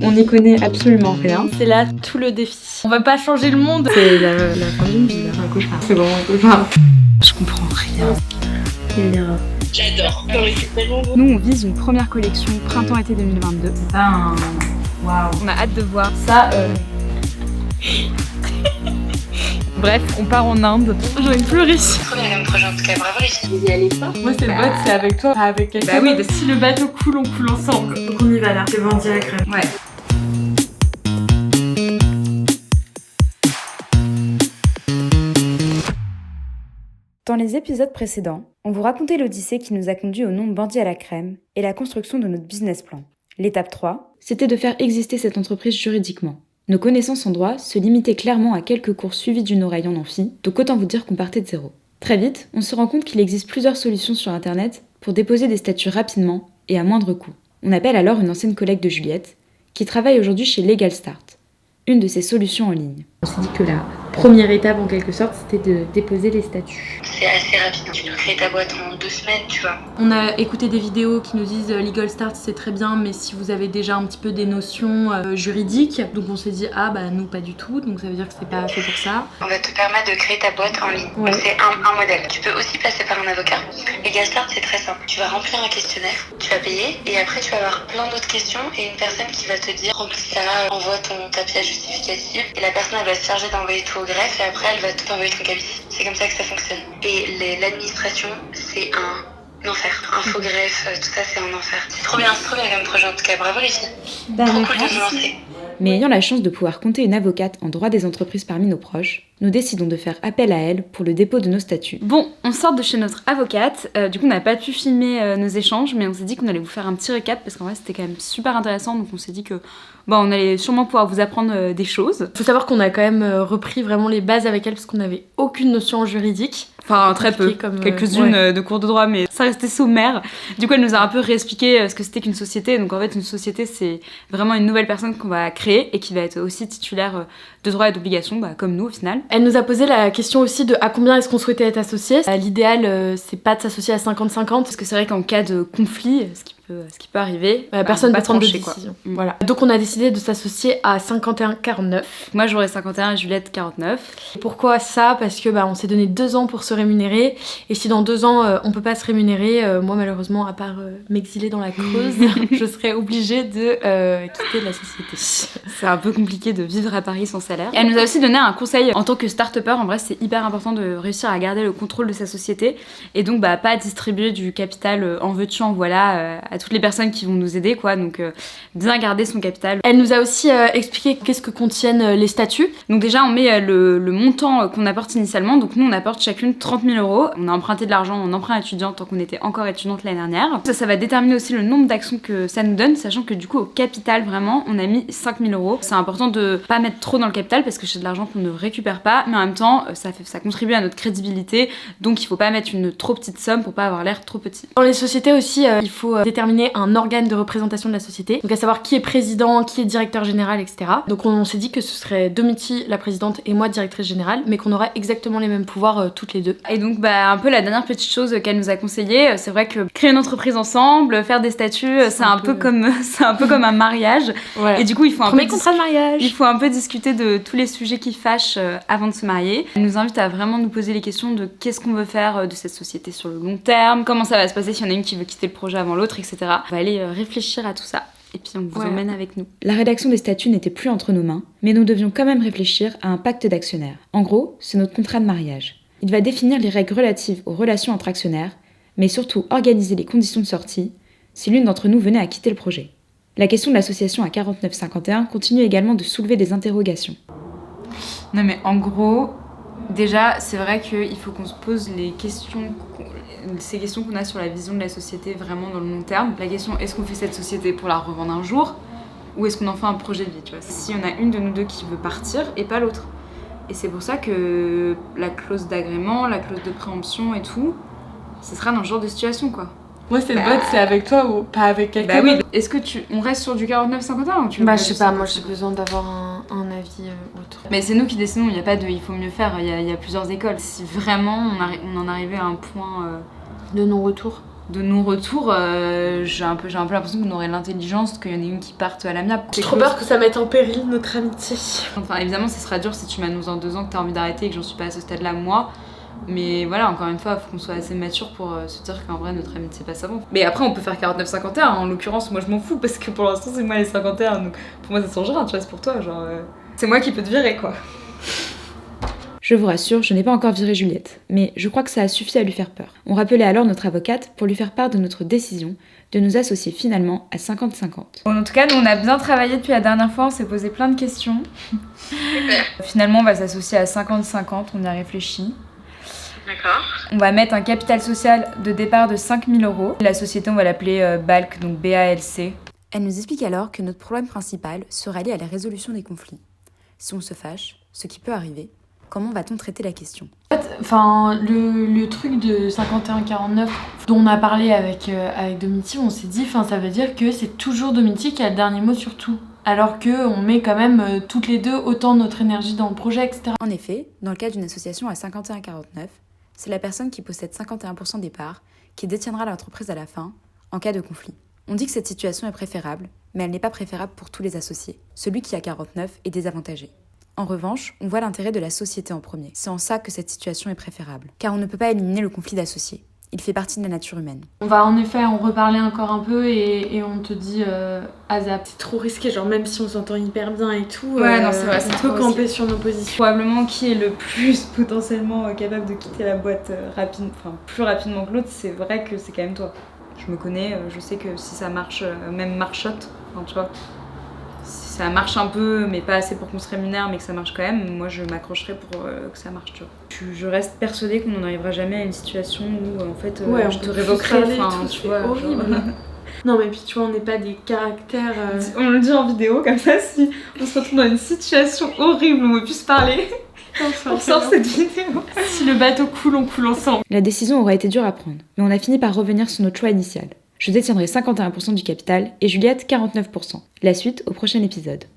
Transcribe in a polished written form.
On n'y connaît absolument rien. C'est là tout le défi. On va pas changer le monde. C'est la fin d'une vie, un cauchemar. C'est vraiment un cauchemar. Je comprends rien. Il ira. J'adore. Non, mais c'est tellement beau. Nous, on vise une première collection printemps-été 2022. C'est pas un... Waouh. On a hâte de voir. Ça, Bref, on part en Inde. J'ai envie de pleurer. Trop bien comme projet en tout cas, bravo les filles. Vous y allez pas? moi c'est le vote, c'est avec toi, pas avec quelqu'un. Bah oui, si le bateau coule, on coule ensemble. Donc on y va là. C'est vendu à la crème. Ouais. Dans les épisodes précédents, on vous racontait l'odyssée qui nous a conduit au nom de Bandit à la crème et la construction de notre business plan. L'étape 3, c'était de faire exister cette entreprise juridiquement. Nos connaissances en droit se limitaient clairement à quelques cours suivis d'une oreille en amphi, donc autant vous dire qu'on partait de zéro. Très vite, on se rend compte qu'il existe plusieurs solutions sur internet pour déposer des statuts rapidement et à moindre coût. On appelle alors une ancienne collègue de Juliette, qui travaille aujourd'hui chez Legal Start, une de ces solutions en ligne. On s'est dit que la première étape en quelque sorte, c'était de déposer les statuts. C'est assez rapide, tu peux créer ta boîte en 2 semaines, tu vois. On a écouté des vidéos qui nous disent Legal Start c'est très bien, mais si vous avez déjà un petit peu des notions juridiques, donc on s'est dit ah bah nous pas du tout, donc ça veut dire que c'est pas fait pour ça. On va te permettre de créer ta boîte en ligne. Ouais. Donc c'est un modèle. Tu peux aussi passer par un avocat. Legal Start c'est très simple. Tu vas remplir un questionnaire, tu vas payer et après tu vas avoir plein d'autres questions et une personne qui va te dire remplis ça, envoie ta pièce justificative et la personne elle va se charger d'envoyer tout au greffe et après elle va tout envoyer ton cabis. C'est comme ça que ça fonctionne. Et l'administration c'est un enfer. Infogreffe, tout ça c'est un enfer. C'est trop bien comme projet en tout cas. Bravo les filles. Trop cool de vous lancer. Mais ayant la chance de pouvoir compter une avocate en droit des entreprises parmi nos proches, nous décidons de faire appel à elle pour le dépôt de nos statuts. Bon, on sort de chez notre avocate, du coup on n'a pas pu filmer nos échanges, mais on s'est dit qu'on allait vous faire un petit récap parce qu'en vrai c'était quand même super intéressant, donc on s'est dit que on allait sûrement pouvoir vous apprendre des choses. Faut savoir qu'on a quand même repris vraiment les bases avec elle parce qu'on n'avait aucune notion juridique. Enfin très peu, Comme, quelques-unes ouais. de cours de droit, mais ça restait sommaire. Du coup elle nous a un peu réexpliqué ce que c'était qu'une société, donc en fait une société c'est vraiment une nouvelle personne qu'on va créer et qui va être aussi titulaire de droits et d'obligations, comme nous au final. Elle nous a posé la question aussi de à combien est-ce qu'on souhaitait être associé. L'idéal c'est pas de s'associer à 50-50 Parce que c'est vrai qu'en cas de conflit, ce qui peut arriver, personne ne va peut prendre de trancher, quoi. décision. Voilà. Donc on a décidé de s'associer à 51-49. Moi j'aurais 51 et Juliette 49. Pourquoi ça? Parce que on s'est donné 2 ans pour se rémunérer et si dans 2 ans on peut pas se rémunérer, moi malheureusement à part m'exiler dans la Creuse, je serais obligée de quitter la société. C'est un peu compliqué de vivre à Paris sans salaire. Elle nous a aussi donné un conseil en tant que start-upper. En vrai, c'est hyper important de réussir à garder le contrôle de sa société et donc pas distribuer du capital en veux-tu en voilà à toutes les personnes qui vont nous aider, quoi. Donc bien garder son capital. Elle nous a aussi expliqué qu'est-ce que contiennent les statuts. Donc déjà, on met le montant qu'on apporte initialement. Donc nous, on apporte chacune 30 000 €. On a emprunté de l'argent en emprunt étudiant tant qu'on était encore étudiante l'année dernière. Ça va déterminer aussi le nombre d'actions que ça nous donne, sachant que du coup, au capital, vraiment, on a mis 5 000 €. C'est important de pas mettre trop dans le capital parce que c'est de l'argent qu'on ne récupère pas, mais en même temps, ça contribue à notre crédibilité. Donc il faut pas mettre une trop petite somme pour pas avoir l'air trop petit. Dans les sociétés aussi, il faut déterminer un organe de représentation de la société. Donc à savoir qui est président, qui est directeur général, etc. Donc on s'est dit que ce serait Domiti, la présidente, et moi, directrice générale, mais qu'on aurait exactement les mêmes pouvoirs toutes les deux. Et donc un peu la dernière petite chose qu'elle nous a conseillé, c'est vrai que créer une entreprise ensemble, faire des statuts, c'est un peu comme un mariage. Voilà. Et du coup, il faut un Premier peu contrat de mariage. Il faut un peu discuter de tous les sujets qui fâchent avant de se marier. Elle nous invite à vraiment nous poser les questions de qu'est-ce qu'on veut faire de cette société sur le long terme, comment ça va se passer s'il y en a une qui veut quitter le projet avant l'autre, etc. On va aller réfléchir à tout ça. Et puis on vous emmène avec nous. La rédaction des statuts n'était plus entre nos mains, mais nous devions quand même réfléchir à un pacte d'actionnaires. En gros, c'est notre contrat de mariage. Il va définir les règles relatives aux relations entre actionnaires, mais surtout organiser les conditions de sortie si l'une d'entre nous venait à quitter le projet. La question de l'association à 49-51 continue également de soulever des interrogations. Non mais en gros, déjà c'est vrai qu'il faut qu'on se pose ces questions qu'on a sur la vision de la société vraiment dans le long terme. La question, est-ce qu'on fait cette société pour la revendre un jour ou est-ce qu'on en fait un projet de vie, tu vois? Si on a une de nous deux qui veut partir et pas l'autre. Et c'est pour ça que la clause d'agrément, la clause de préemption et tout, ce sera dans ce genre de situation, quoi. Moi c'est le vote, c'est avec toi ou pas avec quelqu'un? Oui. Est-ce que on reste sur du 49-51 ou tu veux je sais pas, moi j'ai besoin d'avoir un avis autre. Mais c'est nous qui décidons, il n'y a pas de il faut mieux faire, il y a plusieurs écoles. Si vraiment on en arrivait à un point de non-retour. de non-retour, j'ai un peu l'impression qu'on aurait l'intelligence qu'il y en ait une qui parte à l'amiable. J'ai trop peur que ça mette en péril notre amitié. Enfin, évidemment, ça sera dur si tu m'annonces dans 2 ans que t'as envie d'arrêter et que j'en suis pas à ce stade-là, moi. Mais voilà, encore une fois, il faut qu'on soit assez mature pour se dire qu'en vrai, notre amitié passe avant. Mais après, on peut faire 49-51. En l'occurrence, moi, je m'en fous parce que pour l'instant, c'est moi les 51. Donc pour moi, ça changera, tu vois, c'est pour toi. Genre, c'est moi qui peux te virer, quoi. Je vous rassure, je n'ai pas encore viré Juliette, mais je crois que ça a suffi à lui faire peur. On rappelait alors notre avocate pour lui faire part de notre décision de nous associer finalement à 50-50. Bon, en tout cas, nous, on a bien travaillé depuis la dernière fois, on s'est posé plein de questions. Finalement, on va s'associer à 50-50, on y a réfléchi. D'accord. On va mettre un capital social de départ de 5 000 €. La société, on va l'appeler BALC, donc BALC. Elle nous explique alors que notre problème principal sera lié à la résolution des conflits. Si on se fâche, ce qui peut arriver, comment va-t-on traiter la question ? Enfin, le truc de 51-49 dont on a parlé avec Domiti, on s'est dit, ça veut dire que c'est toujours Domiti qui a le dernier mot sur tout. Alors qu'on met quand même toutes les deux autant notre énergie dans le projet, etc. En effet, dans le cas d'une association à 51-49, c'est la personne qui possède 51% des parts qui détiendra l'entreprise à la fin, en cas de conflit. On dit que cette situation est préférable, mais elle n'est pas préférable pour tous les associés. Celui qui a 49 est désavantagé. En revanche, on voit l'intérêt de la société en premier. C'est en ça que cette situation est préférable, car on ne peut pas éliminer le conflit d'associés. Il fait partie de la nature humaine. On va en effet en reparler encore un peu et on te dit ASAP. C'est trop risqué, genre même si on s'entend hyper bien et tout, Ouais, non, c'est vrai, on peut camper sur nos positions. Probablement qui est le plus potentiellement capable de quitter la boîte plus rapidement que l'autre, c'est vrai que c'est quand même toi. Je me connais, je sais que si ça marche, même marchote, tu vois, si ça marche un peu, mais pas assez pour qu'on se rémunère, mais que ça marche quand même, moi je m'accrocherai pour que ça marche, tu vois. Je reste persuadée qu'on n'en arrivera jamais à une situation où en fait je te révoquerai, tu vois. Horrible. Genre... Non mais puis tu vois, on n'est pas des caractères... On le dit en vidéo, comme ça, si on se retrouve dans une situation horrible où on ne peut plus se parler, on sort cette vidéo. Si le bateau coule, on coule ensemble. La décision aura été dure à prendre, mais on a fini par revenir sur notre choix initial. Je détiendrai 51% du capital et Juliette 49%. La suite au prochain épisode.